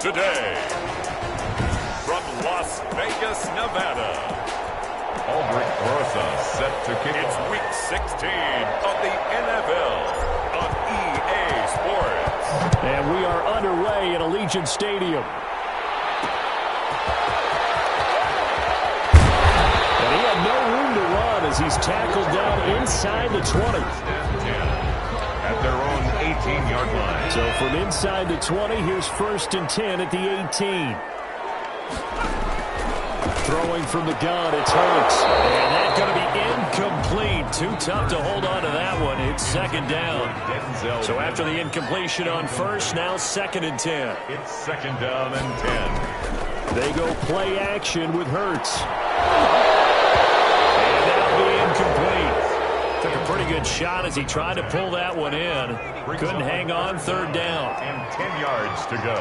today, from Las Vegas, Nevada, Aldrich Rosas set to kick. It's Week 16 of the NFL on EA Sports. And we are underway at Allegiant Stadium. And he had no room to run as he's tackled down inside the 20. At their own 18-yard line. So from inside the 20, here's 1st and 10 at the 18. Throwing from the gun, it's Hurts. And that's going to be incomplete. Too tough to hold on to that one. It's 2nd down. So after the incompletion on 1st, now 2nd and 10. It's 2nd down and 10. They go play action with Hurts. And that'll be incomplete. Took a pretty good shot as he tried to pull that one in. Couldn't hang on, 3rd down. And 10 yards to go.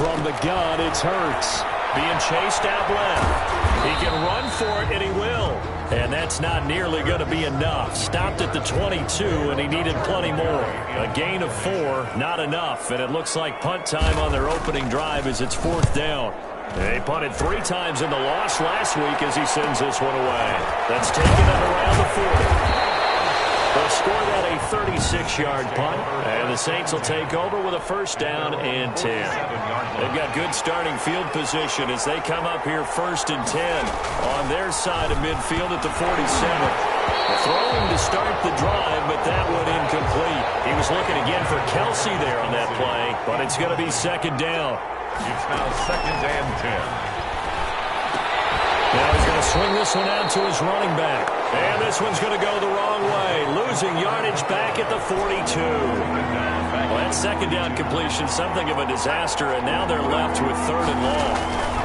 From the gun, it's Hurts. Being chased out left. He can run for it, and he will. And that's not nearly going to be enough. Stopped at the 22, and he needed plenty more. A gain of 4, not enough. And it looks like punt time on their opening drive as it's 4th down. They punted 3 times in the loss last week as he sends this one away. That's taking them around the 40. They'll score that a 36-yard punt, and the Saints will take over with a 1st down and 10. They've got good starting field position as they come up here 1st and 10 on their side of midfield at the 47. Throwing to start the drive, but that one incomplete. He was looking again for Kelsey there on that play, but it's going to be 2nd down. It's now 2nd and 10. Now he's going to swing this one out to his running back. And this one's going to go the wrong way. Losing yardage back at the 42. Well, that 2nd down completion, something of a disaster, and now they're left with 3rd and long.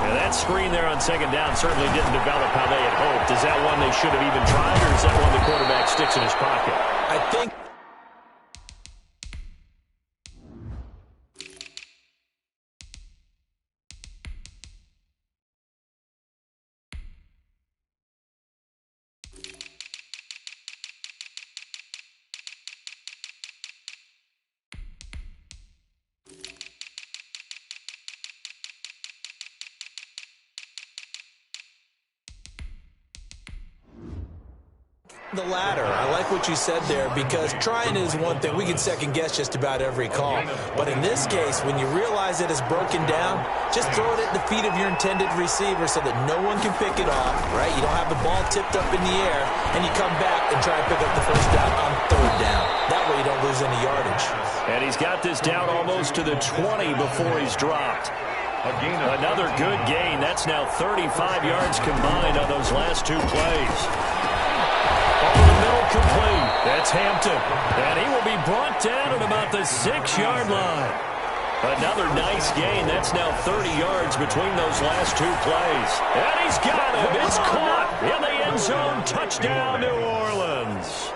And that screen there on 2nd down certainly didn't develop how they had hoped. Is that one they should have even tried, or is that one the quarterback sticks in his pocket? I think the latter. I like what you said there, because trying is one thing. We can second guess just about every call. But in this case, when you realize that it's broken down, just throw it at the feet of your intended receiver so that no one can pick it off, right? You don't have the ball tipped up in the air, and you come back and try and pick up the 1st down on 3rd down. That way you don't lose any yardage. And he's got this down almost to the 20 before he's dropped. Another good gain. That's now 35 yards combined on those last 2 plays. Over the middle, complete. That's Hampton. And he will be brought down at about the 6-yard line. Another nice gain. That's now 30 yards between those last 2 plays. And he's got him. It's caught in the end zone. Touchdown, New Orleans.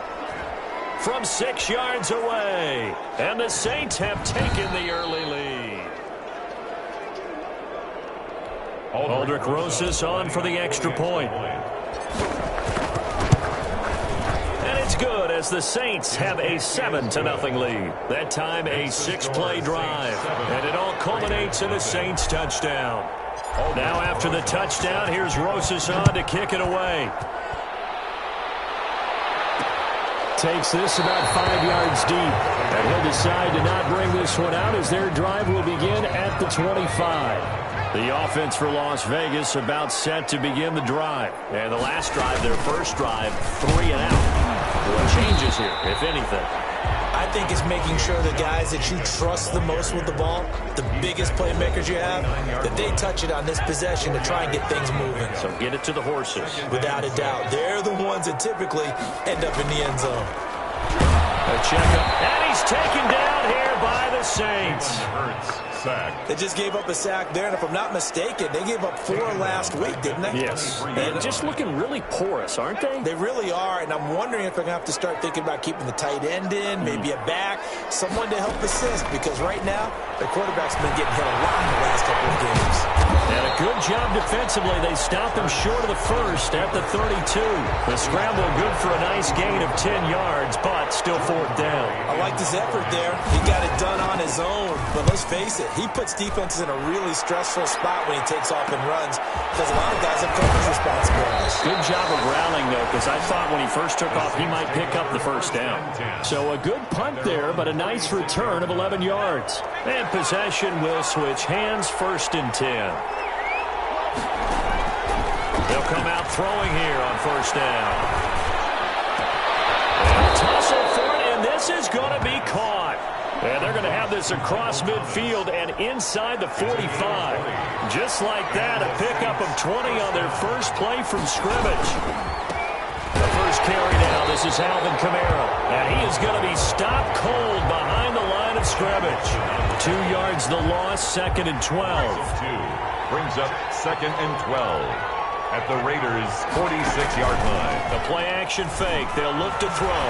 From 6 yards away. And the Saints have taken the early lead. Aldrich Rosas on for the extra point. Good as the Saints have a 7-0 lead. That time a 6-play drive. And it all culminates in a Saints touchdown. Now after the touchdown, here's Rosas on to kick it away. Takes this about 5 yards deep. And he'll decide to not bring this one out as their drive will begin at the 25. The offense for Las Vegas about set to begin the drive. And the last drive, their first drive, 3 and out. What changes here, if anything? I think it's making sure the guys that you trust the most with the ball, the biggest playmakers you have, that they touch it on this possession to try and get things moving. So get it to the horses. Without a doubt. They're the ones that typically end up in the end zone. A checkup. And he's taken down here by the Saints. Sack. They just gave up a sack there, and if I'm not mistaken, they gave up 4 last week, didn't they? Yes. And just looking really porous, aren't they? They really are, and I'm wondering if they're going to have to start thinking about keeping the tight end in, maybe a back, someone to help assist, because right now, their quarterback's been getting hit a lot in the last couple of games. And a good job defensively. They stopped him short of the first at the 32. The scramble good for a nice gain of 10 yards, but still fourth down. I liked his effort there. He got it done on his own. But let's face it, he puts defenses in a really stressful spot when he takes off and runs because a lot of guys have coverage responsibilities. Good job of rallying, though, because I thought when he first took off, he might pick up the first down. So a good punt there, but a nice return of 11 yards. And possession will switch hands, 1st and 10. They'll come out throwing here on 1st down. And a tussle for it, and this is going to be caught. And they're going to have this across midfield and inside the 45. Just like that, a pickup of 20 on their first play from scrimmage. The first carry now, this is Alvin Kamara. And he is going to be stopped cold behind the line of scrimmage. 2 yards the loss, 2nd and 12. Brings up 2nd and 12 at the Raiders' 46-yard line. The play-action fake. They'll look to throw.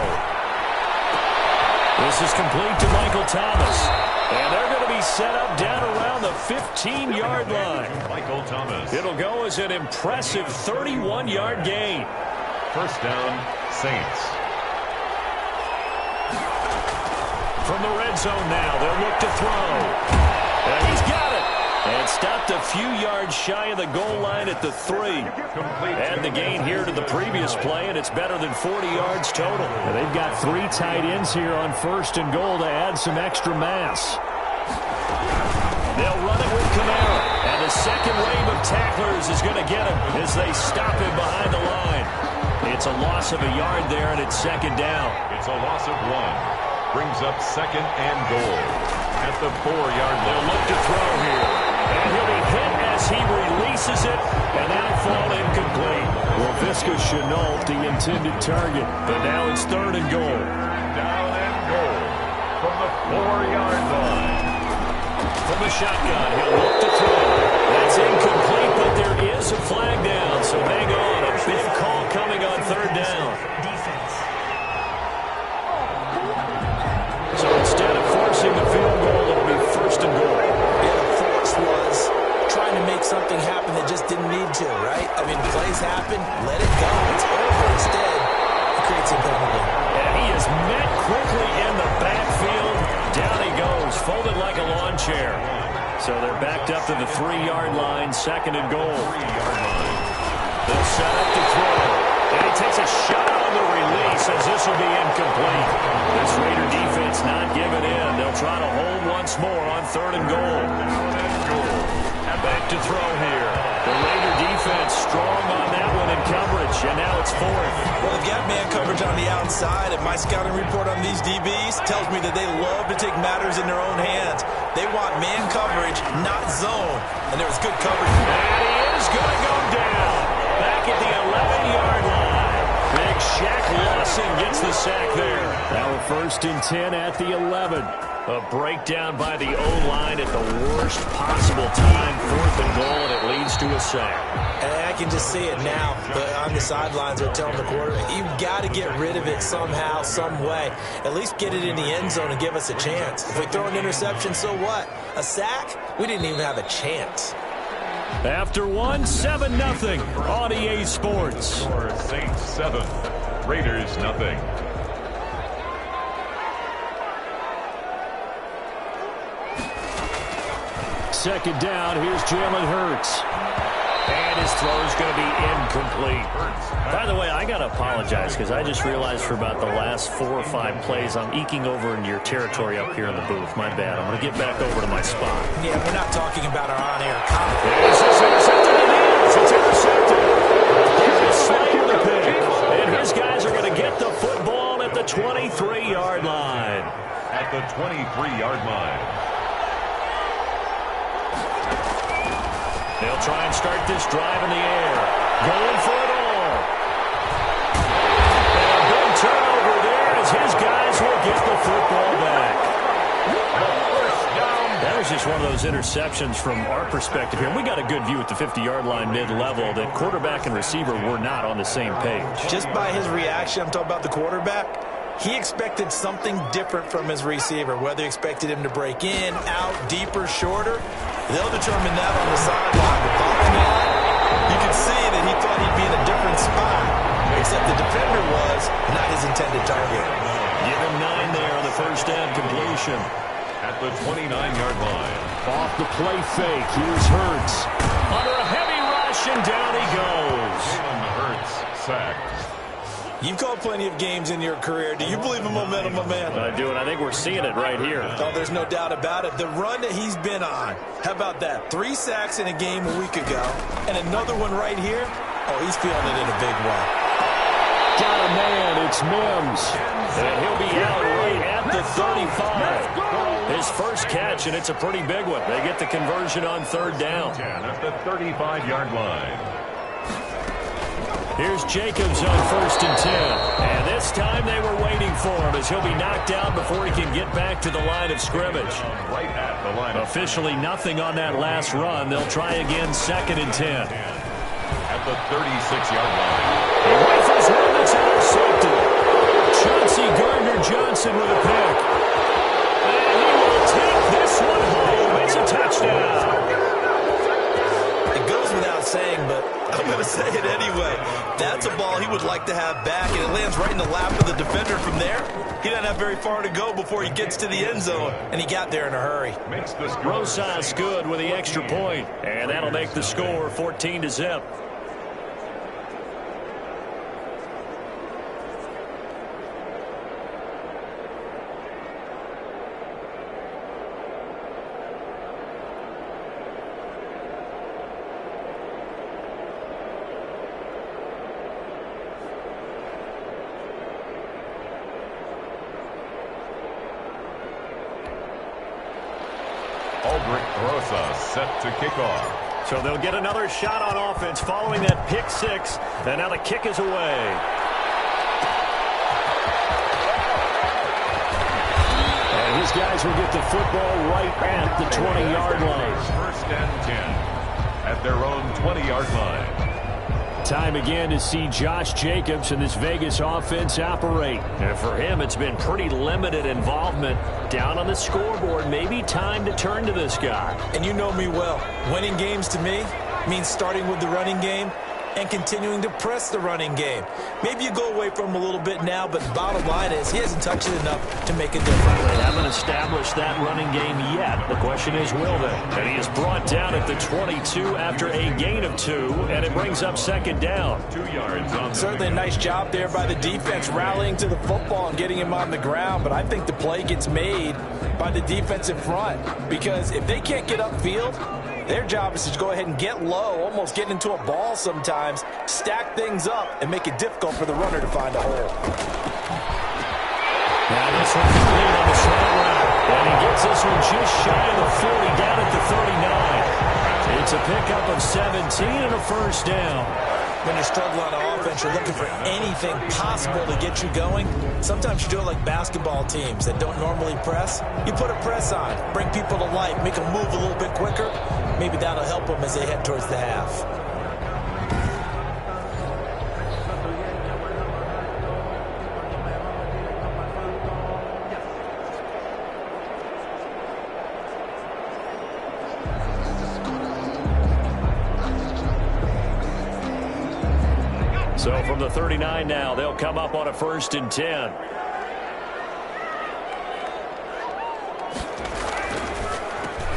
This is complete to Michael Thomas. And they're going to be set up down around the 15-yard line. Michael Thomas. It'll go as an impressive 31-yard gain. 1st down, Saints. From the red zone now, they'll look to throw. And he's got it. And stopped a few yards shy of the goal line at the 3. Add the gain here to the previous play, and it's better than 40 yards total. And they've got 3 tight ends here on 1st and goal to add some extra mass. They'll run it with Kamara. And the second wave of tacklers is going to get him as they stop him behind the line. It's a loss of a yard there, and it's 2nd down. It's a loss of 1. Brings up 2nd and goal at the 4-yard line. They'll look to throw here. And he'll be hit as he releases it, and that'll fall incomplete. Well, Visca Chenault, the intended target, but now it's 3rd and goal. Down and goal from the 4-yard line. From the shotgun, he'll look to throw. That's incomplete, but there is a flag down, so hang on. A big call coming on 3rd down. So instead of forcing the field goal, it'll be 1st and goal. Was trying to make something happen that just didn't need to, right? I mean, plays happen, let it go. It's over. Instead, it creates a penalty. And he is met quickly in the backfield. Down he goes, folded like a lawn chair. So they're backed up to the 3-yard line, 2nd and goal. 3-yard line. They'll set up to throw. And he takes a shot on the release as this will be incomplete. This Raider defense not giving in. They'll try to hold once more on 3rd and goal. And back to throw here. The Raider defense strong on that one in coverage, and now it's 4th. Well, they've got man coverage on the outside, and my scouting report on these DBs tells me that they love to take matters in their own hands. They want man coverage, not zone. And there was good coverage. And he is going to go down. Back at the 11-yard line. Big Shaq Lawson gets the sack there. Now 1st and 10 at the 11. A breakdown by the O-line at the worst possible time. 4th and goal, and it leads to a sack. And I can just see it now. On the sidelines, they're telling the quarterback, you've got to get rid of it somehow, some way. At least get it in the end zone and give us a chance. If we throw an interception, so what? A sack? We didn't even have a chance. After 7-0 on EA Sports. Saints 7, Raiders 0. Second down, here's Jalen Hurts. And his throw is going to be incomplete. By the way, I got to apologize because I just realized for about the last 4 or 5 plays I'm eking over into your territory up here in the booth. My bad. I'm going to get back over to my spot. Yeah, we're not talking about our on-air comment. This is intercepted. It is. It's intercepted. Here's Slater the pick. And his guys are going to get the football at the 23-yard line. At the 23-yard line. They'll try and start this drive in the air. Going for it all. And a big turnover there as his guys will get the football back. That was just one of those interceptions from our perspective here. We got a good view at the 50-yard line mid-level that quarterback and receiver were not on the same page. Just by his reaction, I'm talking about the quarterback, He expected something different from his receiver, whether he expected him to break in, out, deeper, shorter. They'll determine that on the sideline. But bottom line, you can see that he thought he'd be in a different spot, except the defender was not his intended target. Give him 9 there on the first down completion. At the 29-yard line. Off the play fake, here's Hurts. Under a heavy rush, and down he goes. Jalen Hurts sacked. You've called plenty of games in your career. Do you believe in momentum, my man? I do, and I think we're seeing it right here. Oh, there's no doubt about it. The run that he's been on, how about that? 3 sacks in a game a week ago, and another one right here. Oh, he's feeling it in a big way. Got a man, it's Mims. And he'll be out right at the 35. His first catch, and it's a pretty big one. They get the conversion on third down. 10 at the 35-yard line. Here's Jacobs on first and 10. And this time they were waiting for him as he'll be knocked down before he can get back to the line of scrimmage. Right at the line. Officially nothing on that last run. They'll try again second and 10. At the 36-yard line. He rifles one that's intercepted. Chauncey Gardner-Johnson with a pick. And he will take this one home. It's a touchdown. It goes without saying, but I'm going to say it anyway. That's a ball he would like to have back, and it lands right in the lap of the defender from there. He doesn't have very far to go before he gets to the end zone, and he got there in a hurry. Makes the score. Rosas good with the extra point, and that'll make the score 14-0. Aldrich Rosas set to kick off. So they'll get another shot on offense following that pick six, and now the kick is away. And these guys will get the football right at the 20-yard line. First and 10 at their own 20-yard line. Time again to see Josh Jacobs and this Vegas offense operate. And for him, it's been pretty limited involvement. Down on the scoreboard, maybe time to turn to this guy. And you know me well. Winning games to me means starting with the running game and continuing to press the running game. Maybe you go away from him a little bit now, but the bottom line is he hasn't touched it enough to make a difference. They haven't established that running game yet. The question is, will they? And he is brought down at the 22 after a gain of 2, and it brings up second down. 2 yards on the Certainly a nice job there by the defense rallying to the football and getting him on the ground, but I think the play gets made by the defensive front because if they can't get upfield, their job is to go ahead and get low, almost get into a ball sometimes, stack things up, and make it difficult for the runner to find a hole. Now this one complete on the slant route. And he gets this one just shy of the 40 down at the 39. It's a pickup of 17 and a first down. When you struggle on offense, you're looking for anything possible to get you going. Sometimes you do it like basketball teams that don't normally press. You put a press on, bring people to life, make them move a little bit quicker. Maybe that'll help them as they head towards the half. So from the 39 now, they'll come up on a first and 10.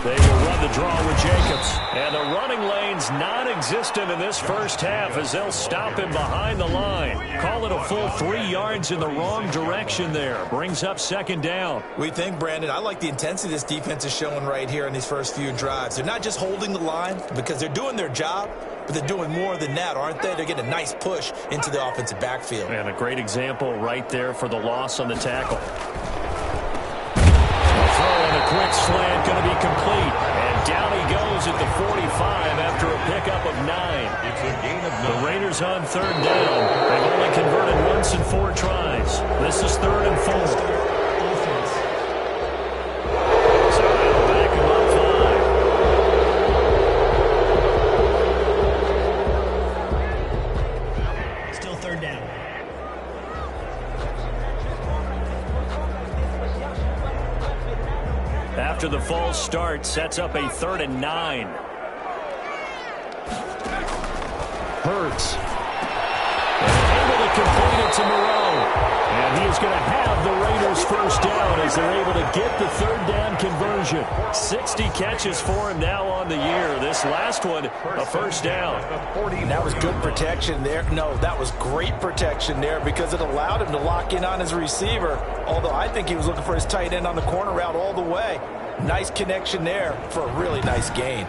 They will run the draw with Jacobs. And the running lane's non-existent in this first half as they'll stop him behind the line. Call it a full 3 yards in the wrong direction there. Brings up second down. We think, Brandon, I like the intensity this defense is showing right here in these first few drives. They're not just holding the line because they're doing their job, but they're doing more than that, aren't they? They're getting a nice push into the offensive backfield. And a great example right there for the loss on the tackle. A quick slant going to be complete. And down he goes at the 45 after a pickup of 9. It's a gain of 9. The Raiders on third down. They've only converted once in 4 tries. This is 3rd and 4. So that'll back him up 5. Still 3rd down. after the false start. Sets up a 3rd and 9. Hurts. Able to complete it to Moreau. And he is going to have the Raiders first down as they're able to get the 3rd down conversion. 60 catches for him now on the year. This last one, a first down. That was good protection there. No, that was great protection there because it allowed him to lock in on his receiver. Although I think he was looking for his tight end on the corner route all the way. Nice connection there for a really nice gain.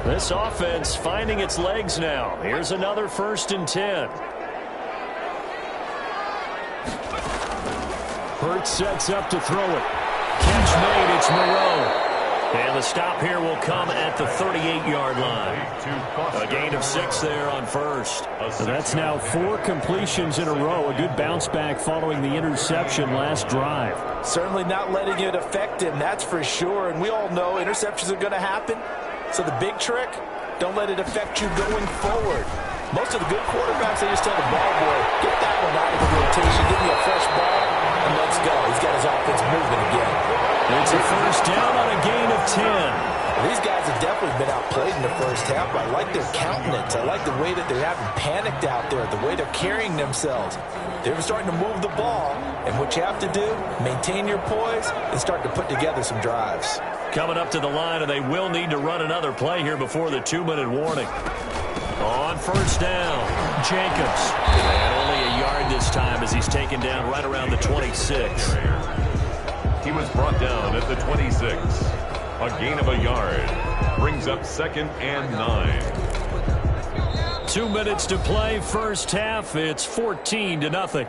This offense finding its legs now. Here's another 1st and 10. Hurts sets up to throw it. Catch made. It's Moreau. And the stop here will come at the 38-yard line. A gain of 6 there on first. So that's now 4 completions in a row. A good bounce back following the interception last drive. Certainly not letting it affect him, that's for sure. And we all know interceptions are going to happen. So the big trick, don't let it affect you going forward. Most of the good quarterbacks, they just tell the ball boy, get that one out of the rotation, give me a fresh ball, and let's go. He's got his offense moving again. It's a first down on a gain of 10. These guys have definitely been outplayed in the first half. I like their countenance. I like the way that they're having panicked out there, the way they're carrying themselves. They're starting to move the ball, and what you have to do, maintain your poise and start to put together some drives. Coming up to the line, and they will need to run another play here before the 2-minute warning. On first down, Jacobs. And only a yard this time as he's taken down right around the 26. He was brought down at the 26. A gain of a yard. Brings up 2nd and 9. 2 minutes to play, first half. It's 14-0.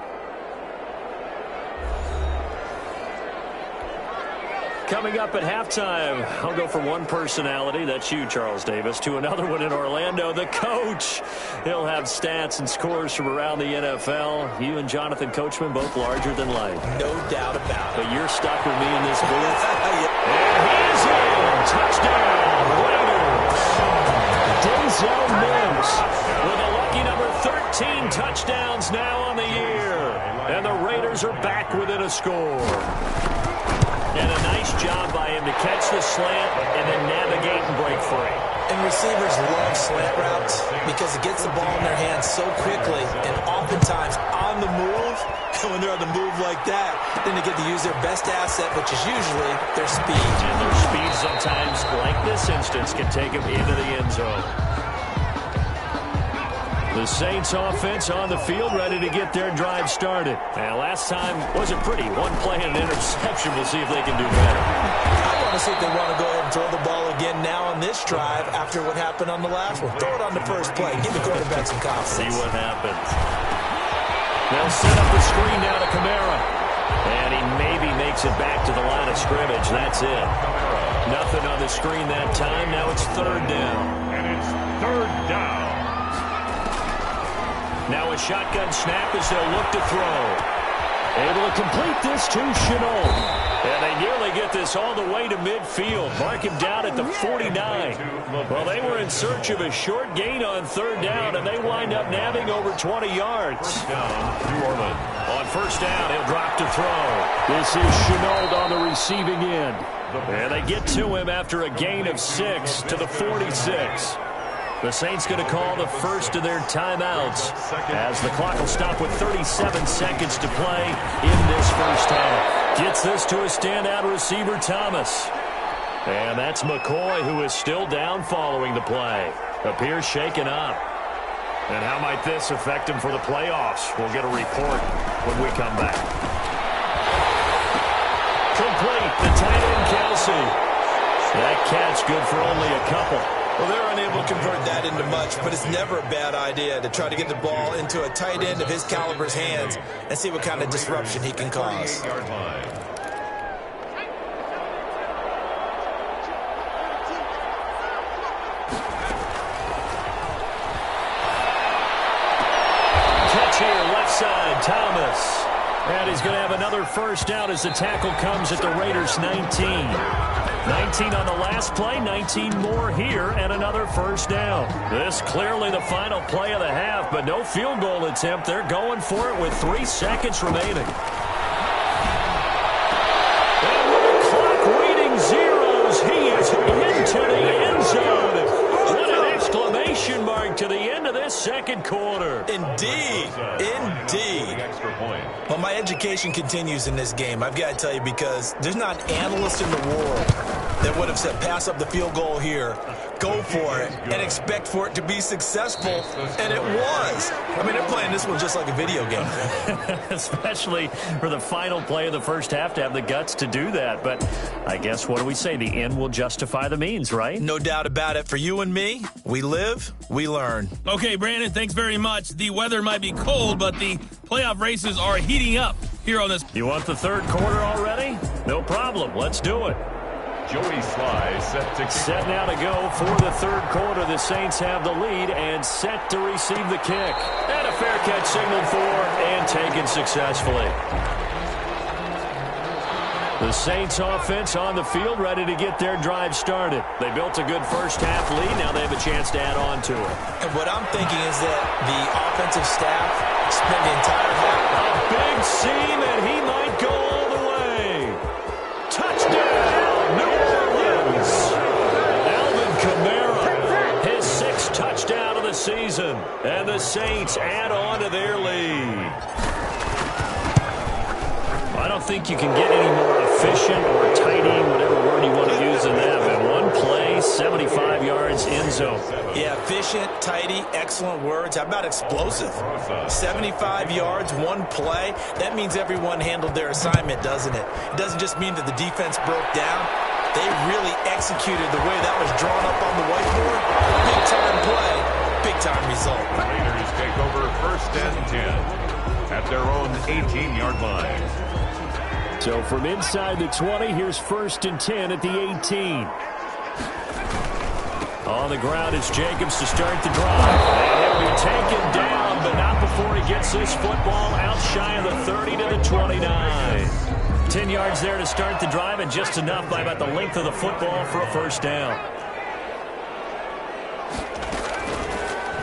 Coming up at halftime, I'll go from one personality, that's you, Charles Davis, to another one in Orlando, the coach. He'll have stats and scores from around the NFL. You and Jonathan Coachman, both larger than life. No doubt about it. But you're stuck with me in this booth. And he's in. Touchdown, Raiders. Denzel Mims with a lucky number 13 touchdowns now on the year. And the Raiders are back within a score. And a nice job by him to catch the slant and then navigate and break free. And receivers love slant routes because it gets the ball in their hands so quickly and oftentimes on the move. And when they're on the move like that, then they get to use their best asset, which is usually their speed. And their speed sometimes, like this instance, can take them into the end zone. The Saints offense on the field, ready to get their drive started. And last time wasn't pretty. One play and an interception. We'll see if they can do better. I want to see if they want to go ahead and throw the ball again now on this drive after what happened on the last one. Throw it on the first play. Give the quarterback some confidence. See what happens. They'll set up the screen now to Kamara. And he maybe makes it back to the line of scrimmage. That's it. Nothing on the screen that time. Now it's 3rd down. And it's 3rd down. Now a shotgun snap as they'll look to throw. Able to complete this to Shenault. And they nearly get this all the way to midfield. Mark him down at the 49. Well, they were in search of a short gain on 3rd down, and they wind up nabbing over 20 yards. New Orleans. On first down, he'll drop to throw. This is Shenault on the receiving end. And they get to him after a gain of 6 to the 46. The Saints going to call the first of their timeouts as the clock will stop with 37 seconds to play in this first half. Gets this to a standout receiver, Thomas. And that's McCoy, who is still down following the play. Appears shaken up. And how might this affect him for the playoffs? We'll get a report when we come back. Complete, the tight end, Kelsey. That catch good for only a couple. Well, they're unable to convert that into much, but it's never a bad idea to try to get the ball into a tight end of his caliber's hands and see what kind of disruption he can cause. Catch here, left side, Thomas. And he's going to have another first down as the tackle comes at the Raiders' 19. 19 on the last play, 19 more here, and another first down. This clearly the final play of the half, but no field goal attempt. They're going for it with 3 seconds remaining. And with the clock reading zeros, he is into the end zone. What an exclamation mark to the end of this second quarter. Indeed. Indeed. Extra point. Well, my education continues in this game. I've got to tell you, because there's not an analyst in the world that would have said pass up the field goal here, go for it, and expect for it to be successful, and it was. I mean, they're playing this one just like a video game. Especially for the final play of the first half to have the guts to do that. But I guess, what do we say? The end will justify the means, right? No doubt about it. For you and me, we live, we learn. Okay, Brandon, thanks very much. The weather might be cold, but the playoff races are heating up here on this. You want the third quarter already? No problem. Let's do it. Joey Sly set now to go for the third quarter. The Saints have the lead and set to receive the kick. And a fair catch signaled for and taken successfully. The Saints offense on the field, ready to get their drive started. They built a good first half lead. Now they have a chance to add on to it. And what I'm thinking is that the offensive staff spent the entire half. A big seam, and he might go all the way. Touchdown, New Orleans. Alvin Kamara, his 6th touchdown of the season. And the Saints add on to their lead. I don't think you can get any more efficient or tidy, whatever word you want to use in that. But one play, 75 yards, end zone. Yeah, efficient, tidy, excellent words. How about explosive? 75 yards, one play. That means everyone handled their assignment, doesn't it? It doesn't just mean that the defense broke down. They really executed the way that was drawn up on the whiteboard. Big-time play, big-time result. Raiders take over 1st and 10 at their own 18-yard line. So from inside the 20, here's 1st and 10 at the 18. On the ground is Jacobs to start the drive. And he'll be taken down, but not before he gets this football out shy of the 30 to the 29. 10 yards there to start the drive, and just enough by about the length of the football for a first down.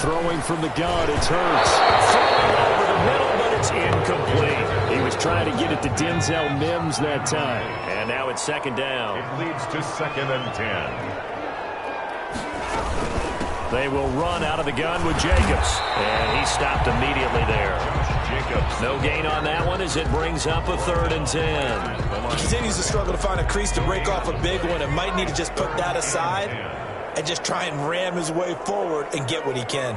Throwing from the gun, it's Hurts. Throwing over the middle, but it's incomplete. He was trying to get it to Denzel Mims that time. And now it's 2nd down. It leads to 2nd and 10. They will run out of the gun with Jacobs. And he stopped immediately there. Jacobs. No gain on that one as it brings up a 3rd and 10. He continues to struggle to find a crease to break off a big one and might need to just put that aside and just try and ram his way forward and get what he can.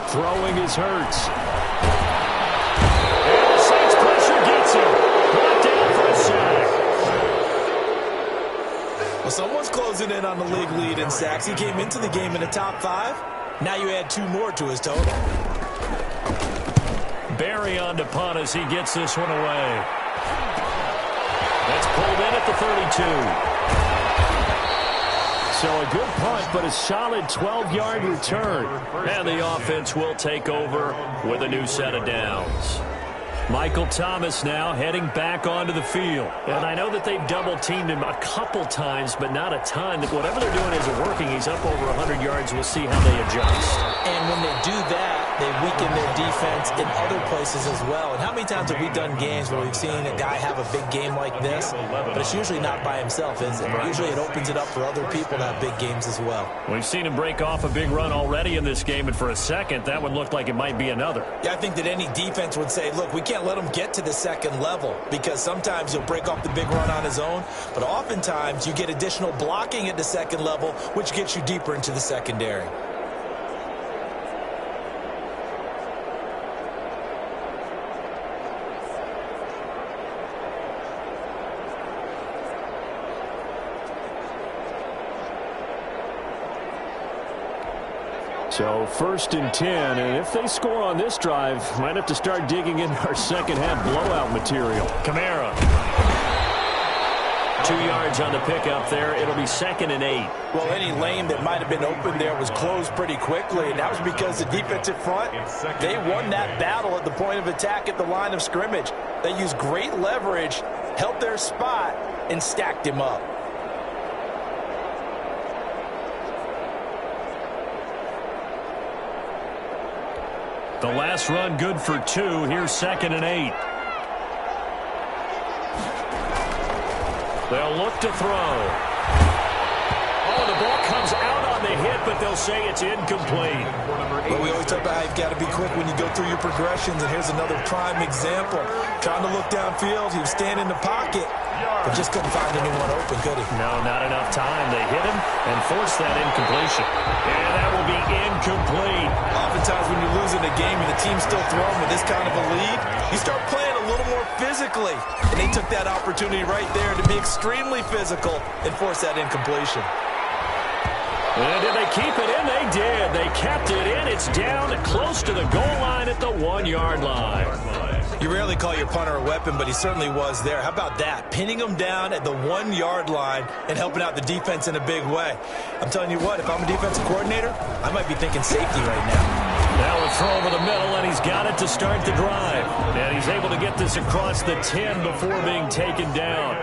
Throwing is Hurts. And the Saints pressure gets him. Brought down for a sack. Well, someone's closing in on the league lead in sacks. He came into the game in the top 5. Now you add 2 more to his total. Barry on to punt as he gets this one away. That's pulled in at the 32. So a good punt, but a solid 12-yard return. And the offense will take over with a new set of downs. Michael Thomas now heading back onto the field. And I know that they've double-teamed him a couple times, but not a ton. Whatever they're doing isn't working. He's up over 100 yards. We'll see how they adjust. And when they do that, they weaken their defense in other places as well. And how many times have we done games where we've seen a guy have a big game like this, but it's usually not by himself, is it? Usually it opens it up for other people to have big games as well. We've seen him break off a big run already in this game, and for a second, that one looked like it might be another. Yeah, I think that any defense would say, look, we can't let him get to the 2nd level, because sometimes he'll break off the big run on his own, but oftentimes you get additional blocking at the 2nd level, which gets you deeper into the secondary. So 1st and 10, and if they score on this drive, might have to start digging in our second half blowout material. Kamara. 2 yards on the pickup there. It'll be 2nd and 8. Well, any lane that might have been open there was closed pretty quickly, and that was because the defensive front, they won that battle at the point of attack at the line of scrimmage. They used great leverage, held their spot, and stacked him up. The last run good for 2. Here's 2nd and 8. They'll look to throw. Oh, the ball comes out on the hit, but they'll say it's incomplete. Well, we always talk about how you've got to be quick when you go through your progressions, and here's another prime example. Trying to look downfield, he was standing in the pocket, but just couldn't find anyone open, could he? No, not enough time. They hit him and forced that incompletion. And that will be incomplete. Oftentimes when you're losing a game and the team's still throwing with this kind of a lead, you start playing a little more physically. And they took that opportunity right there to be extremely physical and force that incompletion. And did they keep it in? They did. They kept it in. It's down close to the goal line at the 1-yard line. You rarely call your punter a weapon, but he certainly was there. How about that? Pinning him down at the 1-yard line and helping out the defense in a big way. I'm telling you what, if I'm a defensive coordinator, I might be thinking safety right now. Now a throw over the middle, and he's got it to start the drive. And he's able to get this across the 10 before being taken down.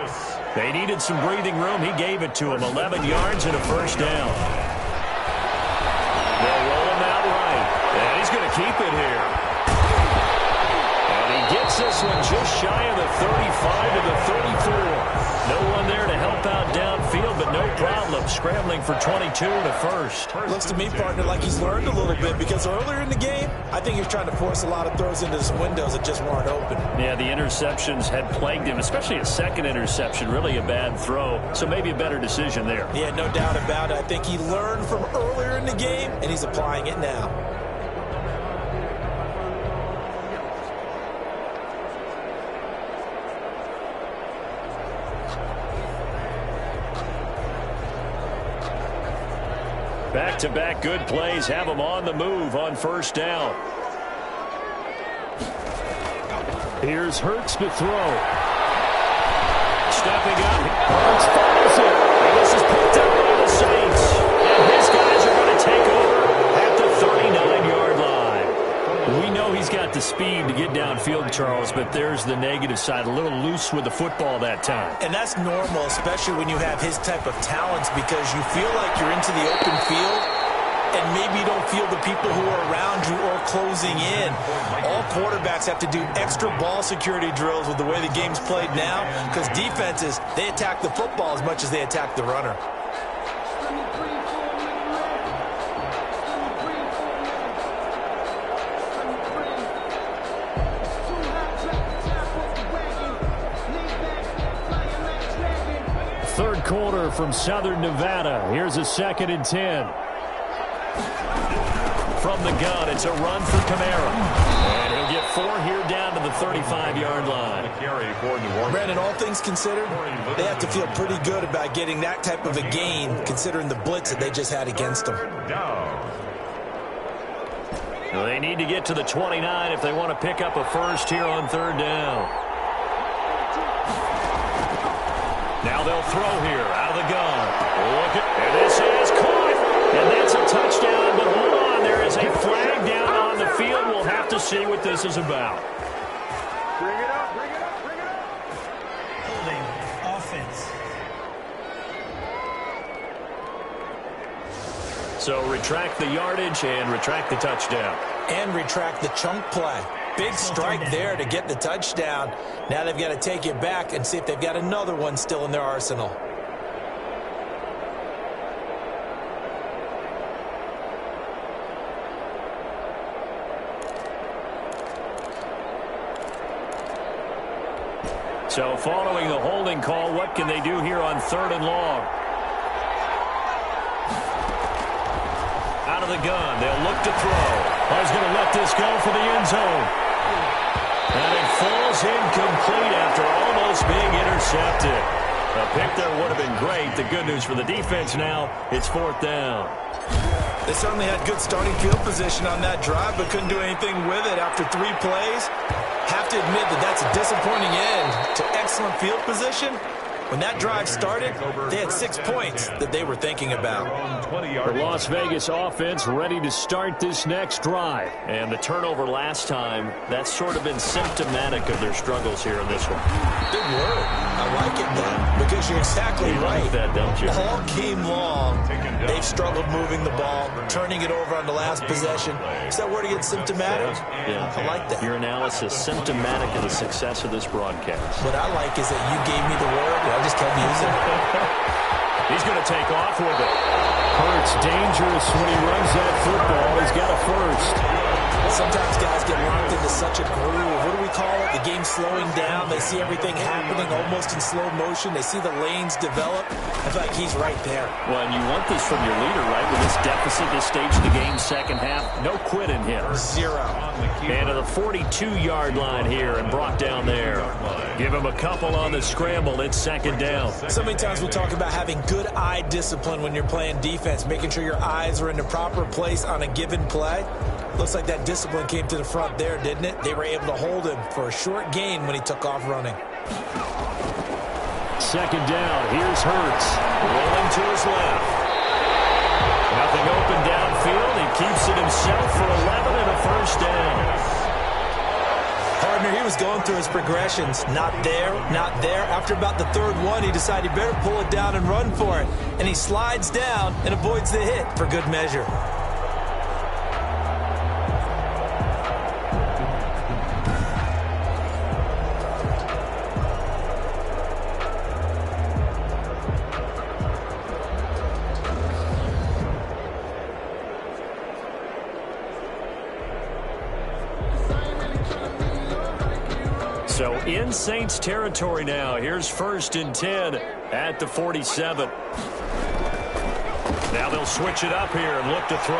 They needed some breathing room. He gave it to him. 11 yards and a first down. They'll roll him out right. And he's going to keep it here. And he gets this one just shy of the 35 to the 34. No one there to help out downfield, but no problem. Scrambling for 22 to first. Looks to me, partner, like he's learned a little bit, because earlier in the game, I think he was trying to force a lot of throws into some windows that just weren't open. Yeah, the interceptions had plagued him, especially a second interception. Really a bad throw, so maybe a better decision there. Yeah, no doubt about it. I think he learned from earlier in the game, and he's applying it now. Back-to-back good plays have him on the move on first down. Here's Hurts to throw. Stepping up. Hurts fires it. And this is picked up by the Saints. And his guys are going to take over at the 39-yard line. We know he's got the speed to get downfield, Charles, but there's the negative side. A little loose with the football that time. And that's normal, especially when you have his type of talents, because you feel like you're into the open field and maybe you don't feel the people who are around you or closing in. All quarterbacks have to do extra ball security drills with the way the game's played now, because defenses, they attack the football as much as they attack the runner. Third quarter from Southern Nevada. Here's a 2nd and 10. From the gun, it's a run for Kamara. And he'll get 4 here down to the 35-yard line. Brandon, all things considered, they have to feel pretty good about getting that type of a gain, considering the blitz that they just had against them. Well, they need to get to the 29 if they want to pick up a first here on 3rd down. Now they'll throw here out of the gun. And this is caught. And that's a touchdown, but hold on. There is a flag down on the field. We'll have to see what this is about. Bring it up, bring it up, bring it up. Holding offense. So retract the yardage and retract the touchdown. And retract the chunk play. Big strike there to get the touchdown. Now they've got to take it back and see if they've got another one still in their arsenal. So following the holding call, what can they do here on 3rd and long? Out of the gun, they'll look to throw. He's going to let this go for the end zone. And it falls incomplete after almost being intercepted. A pick there would have been great. The good news for the defense now, it's 4th down. They certainly had good starting field position on that drive, but couldn't do anything with it after 3 plays. Have to admit that that's a disappointing end to excellent field position, When that drive started, they had 6 points that they were thinking about. The Las Vegas offense ready to start this next drive. And the turnover last time, that's sort of been symptomatic of their struggles here in this one. Good word. I like it, though, because you're exactly right. Like that, don't you? All game long, they've struggled moving the ball, turning it over on the last possession. Is that word again, symptomatic? Yeah. I like that. Your analysis, symptomatic of the success of this broadcast. What I like is that you gave me the word, and I just kept using it. He's going to take off with it. Hurts dangerous when he runs that football. He's got a first. Sometimes guys get locked into such a groove. What do we call it? The game slowing down. They see everything happening almost in slow motion. They see the lanes develop. I feel like he's right there. Well, and you want this from your leader, right? With this deficit, this stage of the game, second half, no quit in him. 0. And to the 42-yard line here and brought down there. Give him a couple on the scramble. It's second down. So many times we talk about having good eye discipline when you're playing defense, making sure your eyes are in the proper place on a given play. Looks like that discipline came to the front there, didn't it? They were able to hold him for a short gain when he took off running. Second down. Here's Hurts. Rolling to his left. Nothing open downfield. He keeps it himself for 11 and a first down. Partner, he was going through his progressions. Not there, not there. After about the third one, he decided he better pull it down and run for it. And he slides down and avoids the hit for good measure. So in Saints territory now. Here's 1st and 10 at the 47. Now they'll switch it up here and look to throw.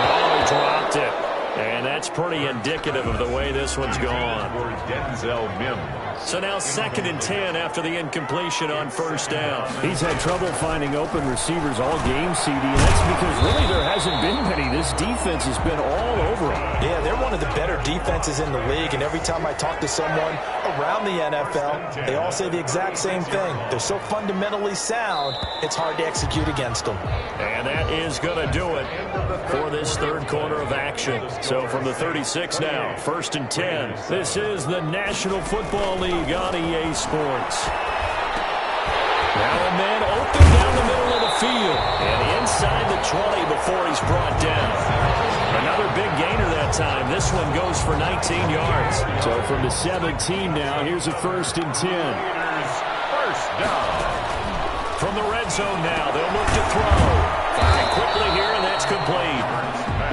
Oh, he dropped it. And that's pretty indicative of the way this one's gone. Denzel Mims. So now 2nd and 10 after the incompletion on first down. He's had trouble finding open receivers all game, CD, and that's because really there hasn't been many. This defense has been all over him. Yeah, they're one of the better defenses in the league, and every time I talk to someone around the NFL, they all say the exact same thing. They're so fundamentally sound, it's hard to execute against them. And that is going to do it for this third quarter of action. So from the 36 now, 1st and 10. This is the National Football League on EA Sports. Now a man open down the middle of the field. And inside the 20 before he's brought down. Another big gainer that time. This one goes for 19 yards. So from the 17 now, here's a 1st and 10. First down. From the red zone now, they'll look to throw. Firing quickly here, and that's complete.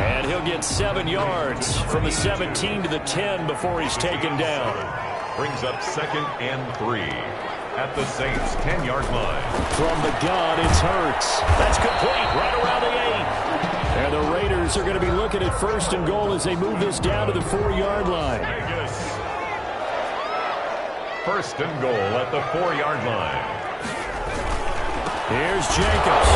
And he'll get 7 yards from the 17 to the 10 before he's taken down. Brings up 2nd and 3 at the Saints' 10-yard line. From the gun, it's Hurts. That's complete, right around the 8. And the Raiders are going to be looking at 1st and goal as they move this down to the 4-yard line. Vegas. 1st and goal at the 4-yard line. Here's Jacobs.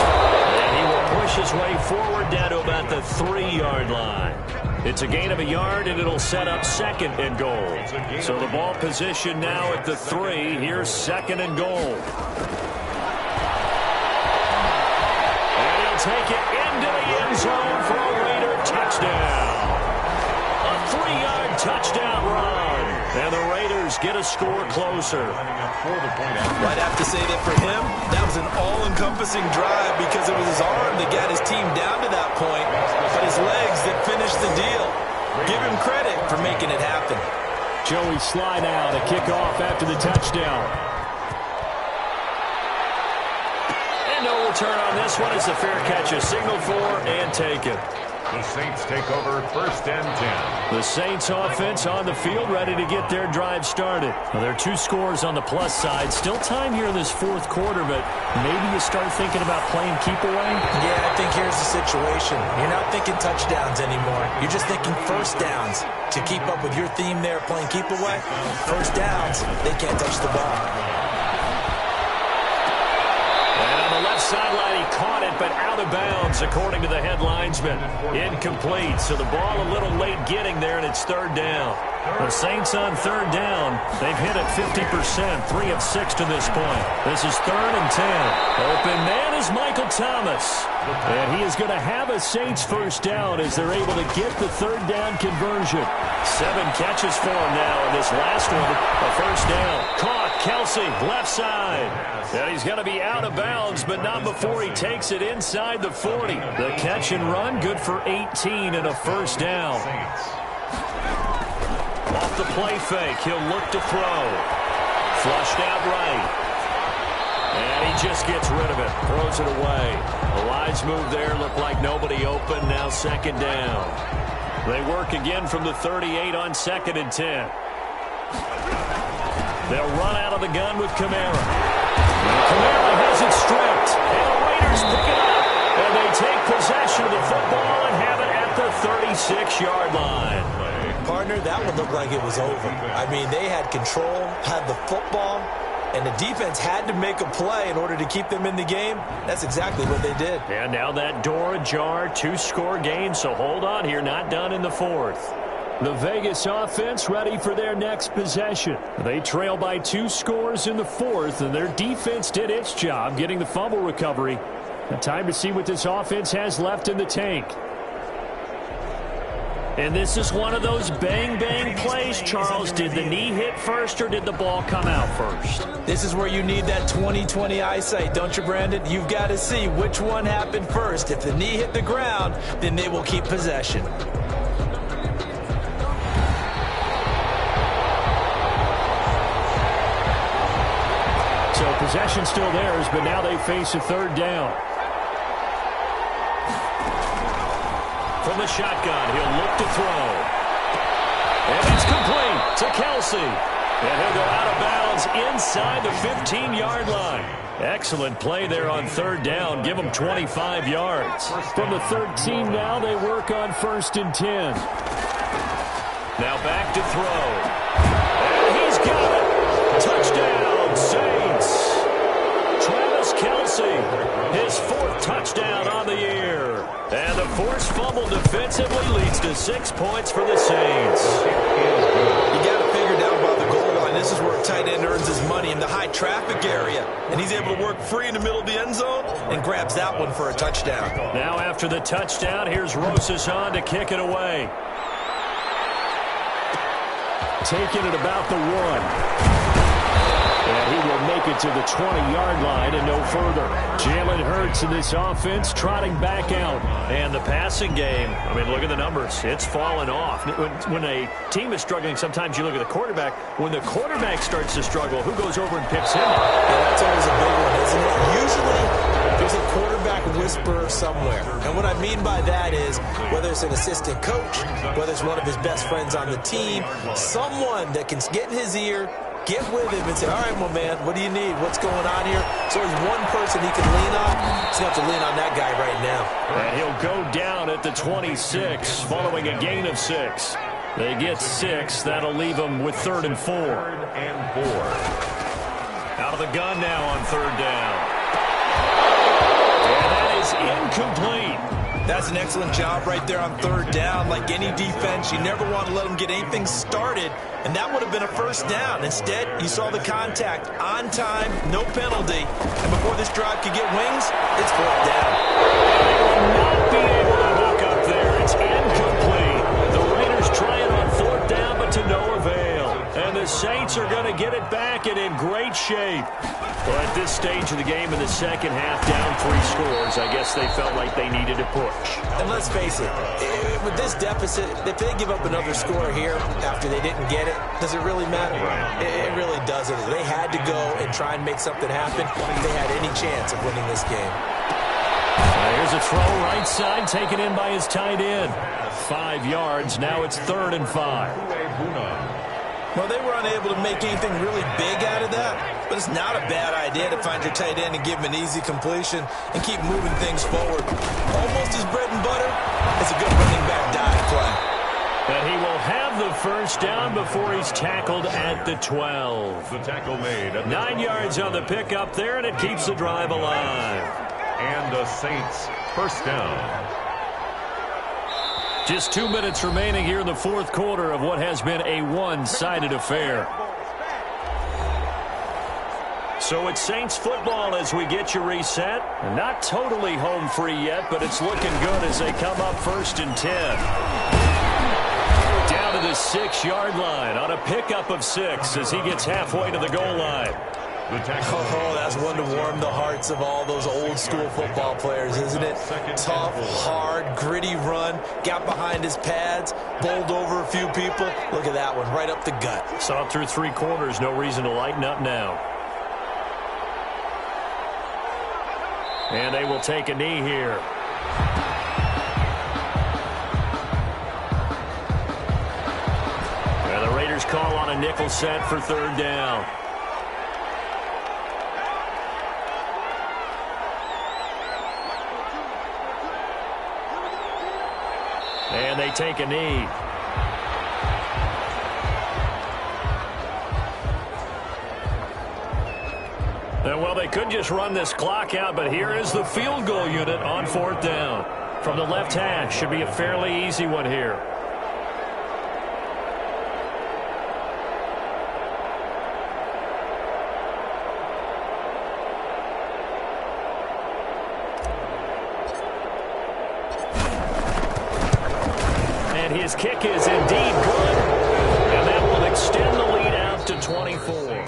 And he will push his way forward down to about the 3-yard line. It's a gain of a yard, and it'll set up 2nd and goal. So the ball position now at the 3. Here's 2nd and goal. And he'll take it into the end zone for a Raider touchdown. A 3-yard touchdown run. And the Raiders get a score closer. I'd have to say that for him, that was an all-encompassing drive because it was his arm that got his team down to that point, but his legs that finished the deal. Give him credit for making it happen. Joey slide out, a kickoff after the touchdown. And no return on this one. It's a fair catch, a signal for and taken. The Saints take over 1st and 10. The Saints offense on the field, ready to get their drive started. Well, there are 2 scores on the plus side. Still time here in this 4th quarter, but maybe you start thinking about playing keep away? Yeah, I think here's the situation. You're not thinking touchdowns anymore. You're just thinking first downs. To keep up with your theme there, playing keep away, first downs, they can't touch the ball. And on the left sideline, he caught it, but out of bounds, according to the head linesman. Incomplete, so the ball a little late getting there, and it's 3rd down. The Saints on third down. They've hit it 50%, 3 of 6 to this point. This is 3rd and 10. Open man is Michael Thomas. And he is going to have a Saints first down as they're able to get the third down conversion. 7 catches for him now, and this last one, a first down. Caught, Kelsey, left side. And he's going to be out of bounds, but not before he takes it inside the 40. The catch and run, good for 18 and a first down. Off the play fake, he'll look to throw. Flushed out right. And he just gets rid of it, throws it away. A wise move there, looked like nobody open, now 2nd down. They work again from the 38 on 2nd and 10. They'll run out of the gun with Kamara. Kamara has it stripped, and the Raiders pick it up. And they take possession of the football and have it at the 36-yard line. Partner, that would look like it was over. I mean, they had control, had the football, and the defense had to make a play in order to keep them in the game. That's exactly what they did. And now that door ajar, 2-score game, so hold on here, not done in the 4th. The Vegas offense ready for their next possession. They trail by 2 scores in the 4th, and their defense did its job getting the fumble recovery. Now time to see what this offense has left in the tank. And this is one of those bang-bang plays, Charles. Did the knee hit first or did the ball come out first? This is where you need that 20/20 eyesight, don't you, Brandon? You've got to see which one happened first. If the knee hit the ground, then they will keep possession. So possession still theirs, but now they face a 3rd down. From the shotgun, he'll look to throw. And it's complete to Kelsey. And he'll go out of bounds inside the 15-yard line. Excellent play there on 3rd down. Give them 25 yards. From the 13 now, they work on 1st and 10. Now back to throw. And he's got it. Touchdown, Saints. Travis Kelsey, his 4th touchdown on the year. And the forced fumble defensively leads to 6 points for the Saints. You got to figure down by the goal line. This is where a tight end earns his money in the high traffic area. And he's able to work free in the middle of the end zone and grabs that one for a touchdown. Now after the touchdown, here's Rosas on to kick it away. Taking it about the 1. And he will make it to the 20-yard line and no further. Jalen Hurts in this offense trotting back out. And the passing game, I mean, look at the numbers. It's fallen off. When a team is struggling, sometimes you look at the quarterback. When the quarterback starts to struggle, who goes over and picks him up? Yeah, that's always a big one, isn't it? Usually, there's a quarterback whisperer somewhere. And what I mean by that is, whether it's an assistant coach, whether it's one of his best friends on the team, someone that can get in his ear, get with him and say, all right, my man, what do you need? What's going on here? So there's one person he can lean on. He's going to have to lean on that guy right now. And he'll go down at the 26, following a gain of 6. They get 6. That'll leave them with 3rd and 4. Out of the gun now on 3rd down. And that is incomplete. That's an excellent job right there on 3rd down. Like any defense, you never want to let them get anything started, and that would have been a first down. Instead, you saw the contact on time, no penalty, and before this drive could get wings, it's 4th down. They will not be able to hook up there. It's incomplete. The Raiders trying on 4th down, but to no avail. And the Saints are going to get it back and in great shape. Well, at this stage of the game in the second half, down 3 scores, I guess they felt like they needed to push. And let's face it, with this deficit, if they give up another score here after they didn't get it, does it really matter? It really doesn't. They had to go and try and make something happen if they had any chance of winning this game. Here's a throw right side taken in by his tight end. 5 yards. Now it's 3rd and 5. Well, they were unable to make anything really big out of that, but it's not a bad idea to find your tight end and give him an easy completion and keep moving things forward. Almost his bread and butter. It's a good running back dive play. And he will have the first down before he's tackled at the 12. The tackle made. 9 yards on the pickup there, and it keeps the drive alive. And the Saints first down. Just 2 minutes remaining here in the fourth quarter of what has been a one-sided affair. So it's Saints football as we get you reset. Not totally home free yet, but it's looking good as they come up 1st and 10. Down to the 6-yard line on a pickup of 6 as he gets halfway to the goal line. Oh, that's one to warm the hearts of all those old school football players, isn't it? Tough, hard, gritty run, got behind his pads, bowled over a few people. Look at that one, right up the gut. Saw it through 3 quarters, no reason to lighten up now. And they will take a knee here. And the Raiders call on a nickel set for 3rd down. And they take a knee. And well, they could just run this clock out, but here is the field goal unit on 4th down. From the left hash, should be a fairly easy one here. And his kick is indeed good, and that will extend the lead out to 24.